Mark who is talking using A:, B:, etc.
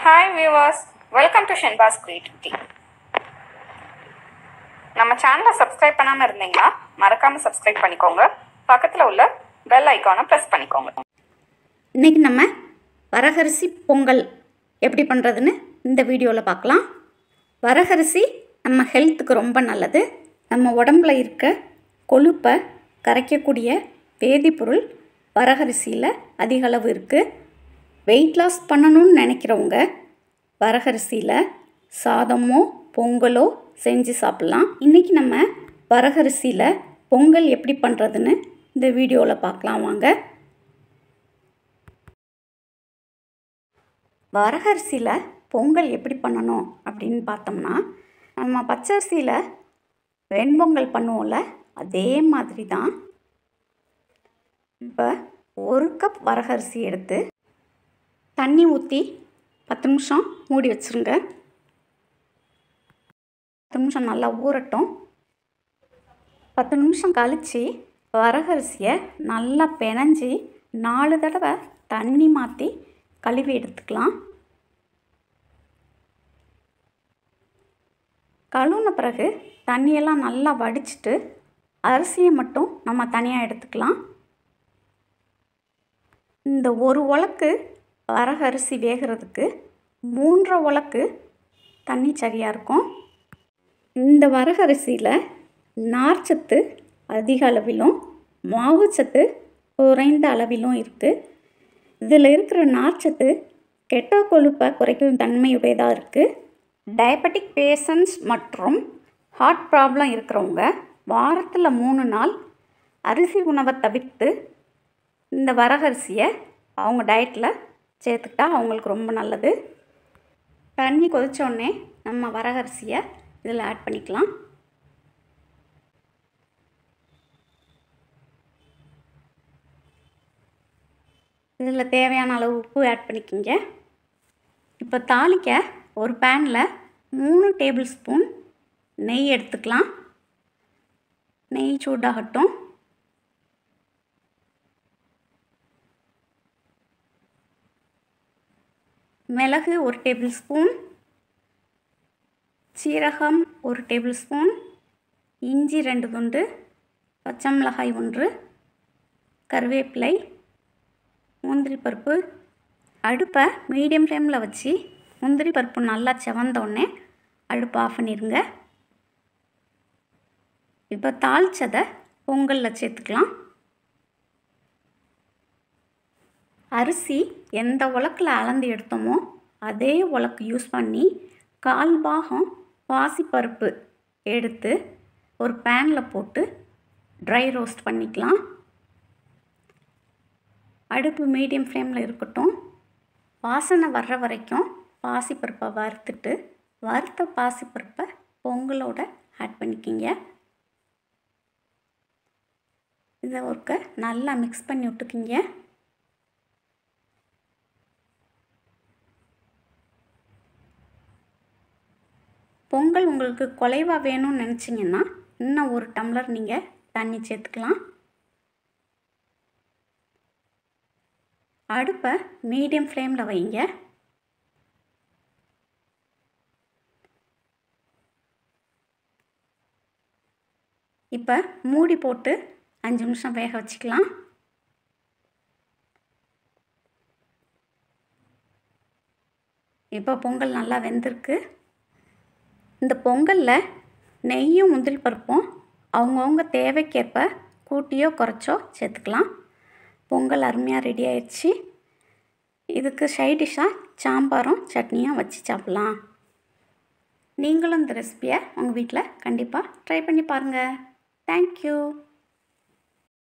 A: Hi viewers, welcome to Shenba's Creativity. நம்ம சேனலை subscribe பண்ணாம இருந்தீங்கன்னா மறக்காம சப்ஸ்கிரைப் பண்ணிக்கோங்க. பக்கத்துல உள்ள பெல் ஐகானை பிரஸ் பண்ணிக்கோங்க.
B: இன்னைக்கு நம்ம வரகரிசி பொங்கல் எப்படி பண்ணுறதுன்னு இந்த வீடியோவில் பார்க்கலாம். வரகரிசி நம்ம ஹெல்த்துக்கு ரொம்ப நல்லது. நம்ம உடம்புல இருக்க கொழுப்பை கரைக்கக்கூடிய வேதிப்பொருள் வரகரிசியில் அதிக அளவு இருக்குது. வெயிட் லாஸ் பண்ணணும்னு நினைக்கிறவங்க வரகரிசியில் சாதமோ பொங்கலோ செஞ்சு சாப்பிட்லாம். இன்றைக்கி நம்ம வரகரிசியில் பொங்கல் எப்படி பண்ணுறதுன்னு இந்த வீடியோவில் பார்க்கலாம் வாங்க. வரகரிசியில் பொங்கல் எப்படி பண்ணணும் அப்படின்னு பார்த்தோம்னா, நம்ம பச்சரிசியில் வெண்பொங்கல் பண்ணுவோம்ல, அதே மாதிரி தான். இப்போ 1 கப் வரகரிசி எடுத்து தண்ணி ஊற்றி 10 நிமிஷம் மூடி வச்சுருங்க. 10 நிமிஷம் நல்லா ஊறட்டும். 10 நிமிஷம் கழித்து வரகரிசியை நல்லா பிணைஞ்சி 4 தடவை தண்ணி மாற்றி கழுவி எடுத்துக்கலாம். கழுவுன பிறகு தண்ணியெல்லாம் நல்லா வடிச்சிட்டு அரிசியை மட்டும் நம்ம தனியாக எடுத்துக்கலாம். இந்த 1 உலக்கு வரகரிசி வேகிறதுக்கு 3 உலக்கு தண்ணி சரியாக இருக்கும். இந்த வரகரிசியில் நார்ச்சத்து அதிக அளவிலும் மாவுச்சத்து குறைந்த அளவிலும் இருக்குது. இதில் இருக்கிற நார்ச்சத்து கெட்ட கொழுப்பை குறைக்கும் தன்மையுடையதாக இருக்குது. டயபெட்டிக் பேஷண்ட்ஸ் மற்றும் ஹார்ட் ப்ராப்ளம் இருக்கிறவங்க வாரத்தில் 3 நாள் அரிசி உணவை தவிர்த்து இந்த வரகரிசியை அவங்க டயட்டில் சேர்த்துக்கிட்டா அவங்களுக்கு ரொம்ப நல்லது. தண்ணி கொதித்தோடனே நம்ம வரகரிசியை இதில் ஆட் பண்ணிக்கலாம். இதில் தேவையான அளவு உப்பு ஆட் பண்ணிக்கிங்க. இப்போ தாளிக்க ஒரு பேனில் 3 டேபிள் ஸ்பூன் நெய் எடுத்துக்கலாம். நெய் சூடாகட்டும். மிளகு 1 டேபிள் ஸ்பூன், சீரகம் 1 டேபிள் ஸ்பூன், இஞ்சி 2 துண்டு, பச்சை மிளகாய் 1, கருவேப்பிலை, முந்திரி பருப்பு. அடுப்பை மீடியம் ஃப்ளேமில் வச்சு முந்திரி பருப்பு நல்லா செவந்தோடனே அடுப்பை ஆஃப் பண்ணிடுங்க. இப்போ தாளிச்சதை பொங்கலில் சேர்த்துக்கலாம். அரிசி எந்த உலக்கில் அளந்து எடுத்தோமோ அதே உலக்கு யூஸ் பண்ணி 1/4 பாகம் பாசிப்பருப்பு எடுத்து ஒரு பேனில் போட்டு ட்ரை ரோஸ்ட் பண்ணிக்கலாம். அடுப்பு மீடியம் ஃப்ளேமில் இருக்கட்டும். வாசனை வர்ற வரைக்கும் பாசிப்பருப்பை வறுத்துட்டு வறுத்த பாசிப்பருப்பை பொங்கலோட ஆட் பண்ணிக்கிங்க. இதை ஒருக்க நல்லா மிக்ஸ் பண்ணி விட்டுக்கிங்க. பொங்கல் உங்களுக்கு குலைவாக வேணும்னு நினச்சிங்கன்னா இன்னும் 1 டம்ளர் நீங்கள் தண்ணி சேர்த்துக்கலாம். அடுப்பை மீடியம் ஃப்ளேமில் வைங்க. இப்போ மூடி போட்டு 5 நிமிஷம் வேக வச்சுக்கலாம். இப்போ பொங்கல் நல்லா வெந்திருக்கு. இந்த பொங்கலில் நெய்யும் முந்திரி பருப்பும் அவங்கவுங்க தேவைக்கேற்ப கூட்டியோ குறைச்சோ சேர்த்துக்கலாம். பொங்கல் அருமையாக ரெடி ஆயிடுச்சு. இதுக்கு சைட் டிஷ்ஷாக சாம்பாரும் சட்னியும் வச்சு சாப்பிட்லாம். நீங்களும் இந்த ரெசிபியை உங்கள் வீட்டில் கண்டிப்பாக ட்ரை பண்ணி பாருங்கள். தேங்க்யூ.